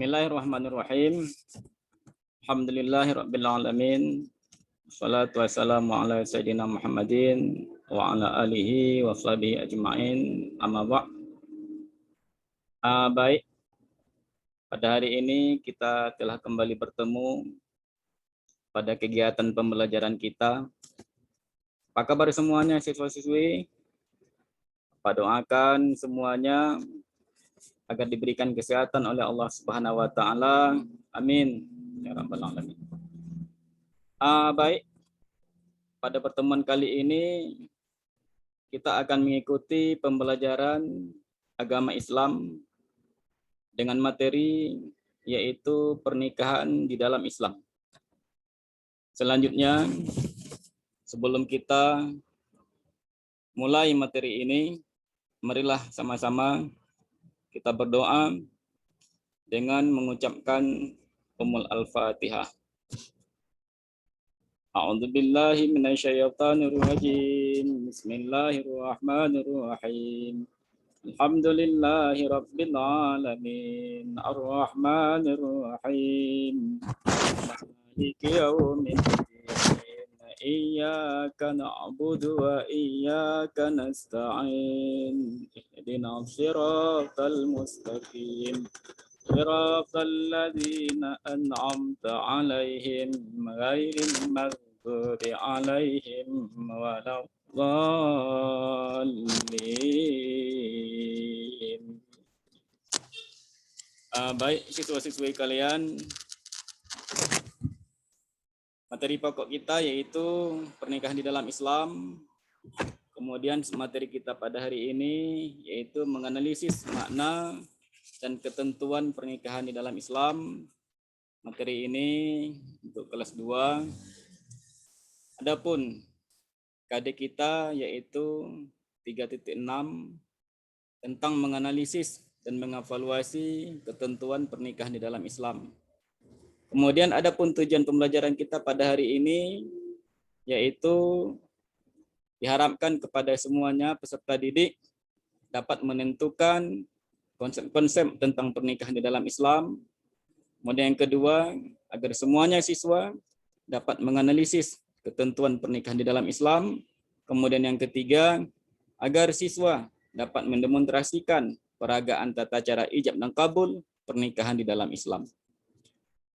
Bismillahirrahmanirrahim. Alhamdulillahirabbil alamin. Wassalatu wassalamu ala sayyidina Muhammadin wa ala alihi wa sahbihi ajma'in. Amma ba'd. Baik. Pada hari ini kita telah kembali bertemu pada kegiatan pembelajaran kita. Apa kabar semuanya siswa-siswi? Pak doakan semuanya agar diberikan kesehatan oleh Allah Subhanahu wa taala. Amin ya rabbal alamin. Baik. Pada pertemuan kali ini kita akan mengikuti pembelajaran agama Islam dengan materi yaitu pernikahan di dalam Islam. Selanjutnya, sebelum kita mulai materi ini, marilah sama-sama kita berdoa dengan mengucapkan Ummul Al-Fatihah. A'udzu billahi minasyaitonir rajim. Bismillahirrahmanirrahim. Alhamdulillahi rabbil alamin. Arrahmanir rahim. Maliki yaumiddin. Iyyaka na'budu wa iyyaka nasta'in. Ihdinas siratal mustaqim. Siratal ladzina an'amta 'alaihim ghairil maghdubi 'alaihim waladdallin. Baik siswa-siswi kalian, materi pokok kita yaitu pernikahan di dalam Islam. Kemudian materi kita pada hari ini yaitu menganalisis makna dan ketentuan pernikahan di dalam Islam. Materi ini untuk kelas 2. Adapun KD kita yaitu 3.6 tentang menganalisis dan mengevaluasi ketentuan pernikahan di dalam Islam. Kemudian adapun tujuan pembelajaran kita pada hari ini yaitu diharapkan kepada semuanya peserta didik dapat menentukan konsep-konsep tentang pernikahan di dalam Islam. Kemudian yang kedua, agar semuanya siswa dapat menganalisis ketentuan pernikahan di dalam Islam. Kemudian yang ketiga, agar siswa dapat mendemonstrasikan peragaan tata cara ijab dan kabul pernikahan di dalam Islam.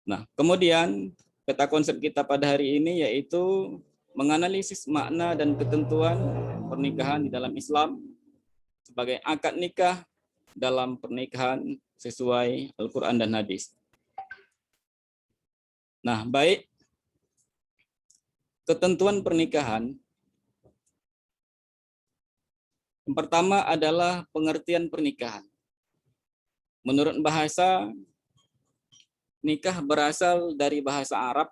Nah, kemudian peta konsep kita pada hari ini yaitu menganalisis makna dan ketentuan pernikahan di dalam Islam sebagai akad nikah dalam pernikahan sesuai Al-Quran dan Hadis. Nah, baik. Ketentuan pernikahan. Yang pertama adalah pengertian pernikahan. Menurut bahasa, nikah berasal dari bahasa Arab,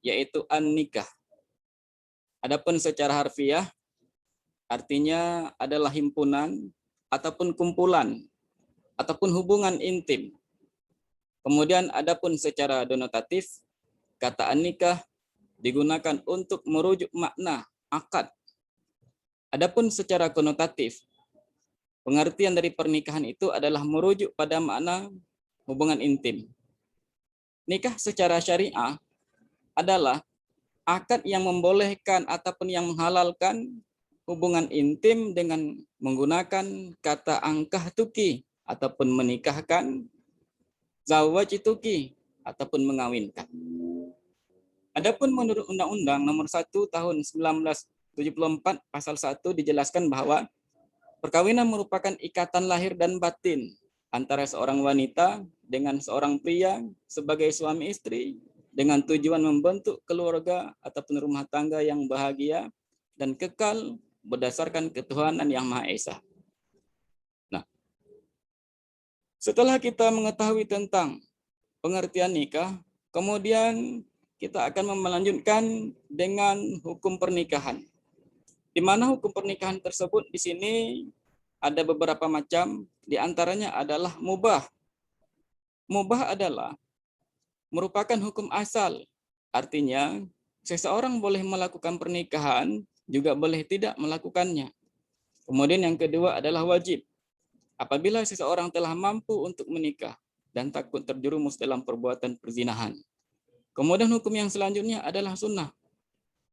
yaitu an-nikah. Adapun secara harfiah, artinya adalah himpunan, ataupun kumpulan, ataupun hubungan intim. Kemudian adapun secara denotatif, kata an-nikah digunakan untuk merujuk makna akad. Adapun secara konotatif, pengertian dari pernikahan itu adalah merujuk pada makna hubungan intim. Nikah secara syariah adalah akad yang membolehkan ataupun yang menghalalkan hubungan intim dengan menggunakan kata angkah tuki ataupun menikahkan, zawaj tuki ataupun mengawinkan. Adapun menurut Undang-Undang Nomor 1 Tahun 1974 Pasal 1 dijelaskan bahwa perkawinan merupakan ikatan lahir dan batin antara seorang wanita dengan seorang pria sebagai suami istri dengan tujuan membentuk keluarga ataupun rumah tangga yang bahagia dan kekal berdasarkan ketuhanan yang Maha Esa. Nah, setelah kita mengetahui tentang pengertian nikah, kemudian kita akan melanjutkan dengan hukum pernikahan. Di mana hukum pernikahan tersebut di sini ada beberapa macam, di antaranya adalah mubah. Mubah adalah merupakan hukum asal, artinya seseorang boleh melakukan pernikahan, juga boleh tidak melakukannya. Kemudian yang kedua adalah wajib. Apabila seseorang telah mampu untuk menikah, dan takut terjerumus dalam perbuatan perzinahan. Kemudian hukum yang selanjutnya adalah sunnah.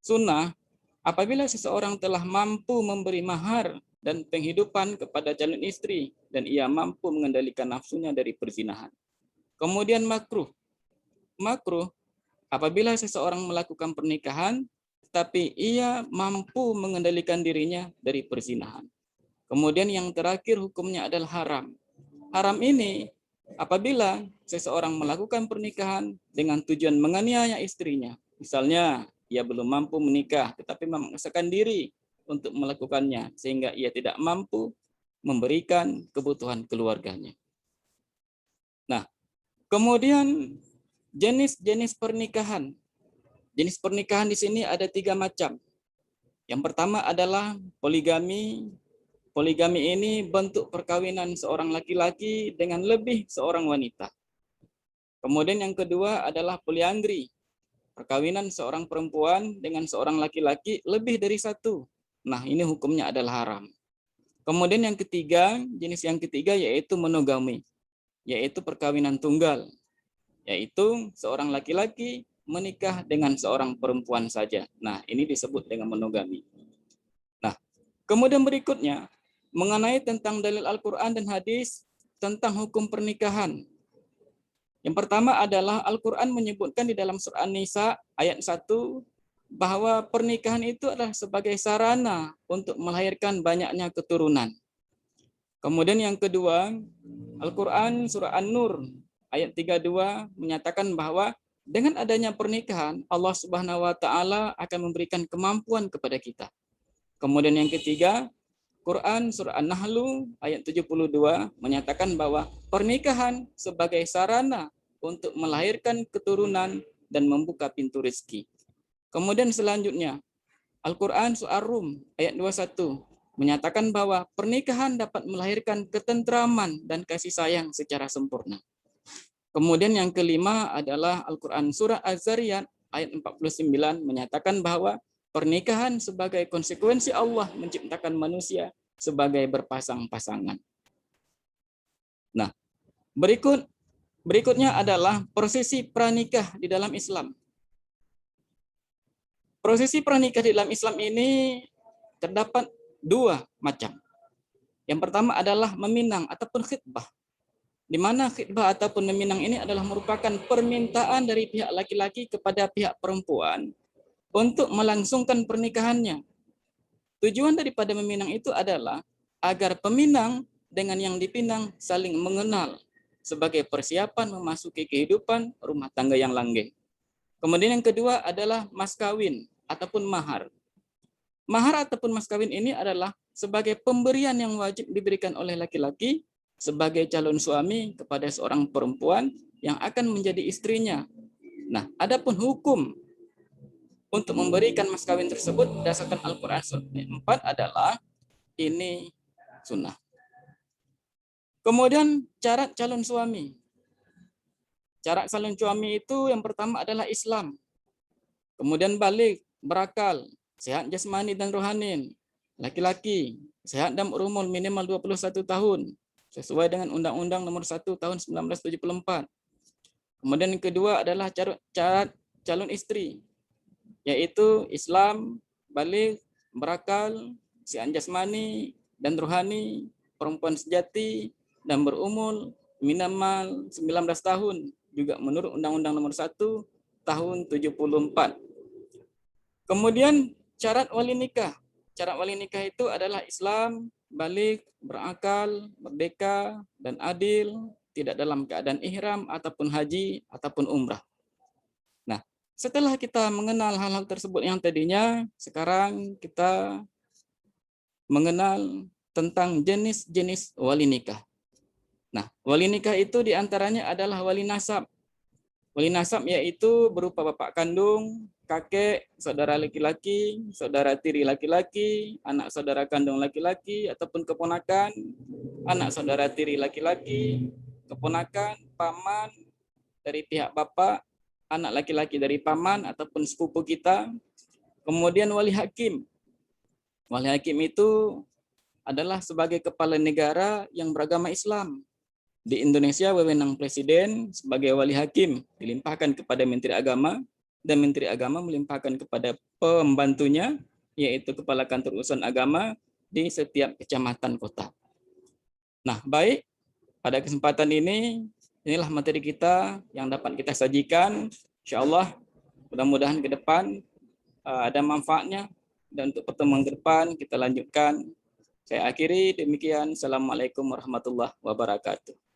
Sunnah, apabila seseorang telah mampu memberi mahar dan penghidupan kepada calon istri dan ia mampu mengendalikan nafsunya dari perzinahan. Kemudian makruh. Makruh, apabila seseorang melakukan pernikahan tapi ia mampu mengendalikan dirinya dari perzinahan. Kemudian yang terakhir hukumnya adalah haram. Haram ini apabila seseorang melakukan pernikahan dengan tujuan menganiaya istrinya. Misalnya, ia belum mampu menikah tetapi memaksakan diri untuk melakukannya sehingga ia tidak mampu memberikan kebutuhan keluarganya. Nah, kemudian jenis-jenis pernikahan. Jenis pernikahan di sini ada 3 macam. Yang pertama adalah poligami. Poligami ini bentuk perkawinan seorang laki-laki dengan lebih seorang wanita. Kemudian yang kedua adalah poliandri. Perkawinan seorang perempuan dengan seorang laki-laki lebih dari satu. Nah, ini hukumnya adalah haram. Kemudian yang ketiga, jenis yang ketiga yaitu monogami. Yaitu perkawinan tunggal. Yaitu seorang laki-laki menikah dengan seorang perempuan saja. Nah, ini disebut dengan monogami. Nah, kemudian berikutnya, mengenai tentang dalil Al-Quran dan hadis tentang hukum pernikahan. Yang pertama adalah Al-Quran menyebutkan di dalam surah An-Nisa ayat 1 bahwa pernikahan itu adalah sebagai sarana untuk melahirkan banyaknya keturunan. Kemudian yang kedua, Al-Quran surah An-Nur ayat 32 menyatakan bahwa dengan adanya pernikahan, Allah Subhanahu wa taala akan memberikan kemampuan kepada kita. Kemudian yang ketiga, Quran surah An-Nahl ayat 72 menyatakan bahwa pernikahan sebagai sarana untuk melahirkan keturunan dan membuka pintu rezeki. Kemudian selanjutnya, Al-Quran surah Ar-Rum ayat 21 menyatakan bahwa pernikahan dapat melahirkan ketentraman dan kasih sayang secara sempurna. Kemudian yang kelima adalah Al-Quran surah Az-Zariyat ayat 49 menyatakan bahwa pernikahan sebagai konsekuensi Allah menciptakan manusia sebagai berpasang-pasangan. Nah, berikutnya adalah prosesi pranikah di dalam Islam. Prosesi pranikah di dalam Islam ini terdapat 2 macam. Yang pertama adalah meminang ataupun khitbah. Di mana khitbah ataupun meminang ini adalah merupakan permintaan dari pihak laki-laki kepada pihak perempuan untuk melangsungkan pernikahannya. Tujuan daripada meminang itu adalah agar peminang dengan yang dipinang saling mengenal sebagai persiapan memasuki kehidupan rumah tangga yang langgeng. Kemudian yang kedua adalah mas kawin ataupun mahar. Mahar ataupun mas kawin ini adalah sebagai pemberian yang wajib diberikan oleh laki-laki sebagai calon suami kepada seorang perempuan yang akan menjadi istrinya. Nah, adapun hukum untuk memberikan mas kawin tersebut berdasarkan Al-Quran surah 4 adalah ini sunnah. Kemudian syarat calon suami. Syarat calon suami itu yang pertama adalah Islam. Kemudian balik, berakal, sehat jasmani dan rohani. Laki-laki, sehat dan berumur minimal 21 tahun. Sesuai dengan Undang-Undang Nomor 1 Tahun 1974. Kemudian yang kedua adalah syarat calon istri, yaitu Islam, balik, berakal, sehat jasmani dan rohani, perempuan sejati, dan berumur minimal 19 tahun, juga menurut Undang-Undang Nomor 1 Tahun 74. Kemudian syarat wali nikah. Syarat wali nikah itu adalah Islam, balik, berakal, merdeka, dan adil, tidak dalam keadaan ihram ataupun haji ataupun umrah. Nah, setelah kita mengenal hal-hal tersebut yang tadinya, sekarang kita mengenal tentang jenis-jenis wali nikah. Nah, wali nikah itu diantaranya adalah wali nasab. Wali nasab yaitu berupa bapak kandung, kakek, saudara laki-laki, saudara tiri laki-laki, anak saudara kandung laki-laki, ataupun keponakan, anak saudara tiri laki-laki, keponakan, paman dari pihak bapak, anak laki-laki dari paman ataupun sepupu kita. Kemudian wali hakim. Wali hakim itu adalah sebagai kepala negara yang beragama Islam. Di Indonesia, wewenang presiden sebagai wali hakim dilimpahkan kepada Menteri Agama, dan Menteri Agama melimpahkan kepada pembantunya, yaitu Kepala Kantor Urusan Agama di setiap kecamatan kota. Nah, baik, pada kesempatan ini, inilah materi kita yang dapat kita sajikan. Insya Allah, mudah-mudahan ke depan ada manfaatnya, dan untuk pertemuan ke depan kita lanjutkan. Saya akhiri demikian. Assalamualaikum warahmatullahi wabarakatuh.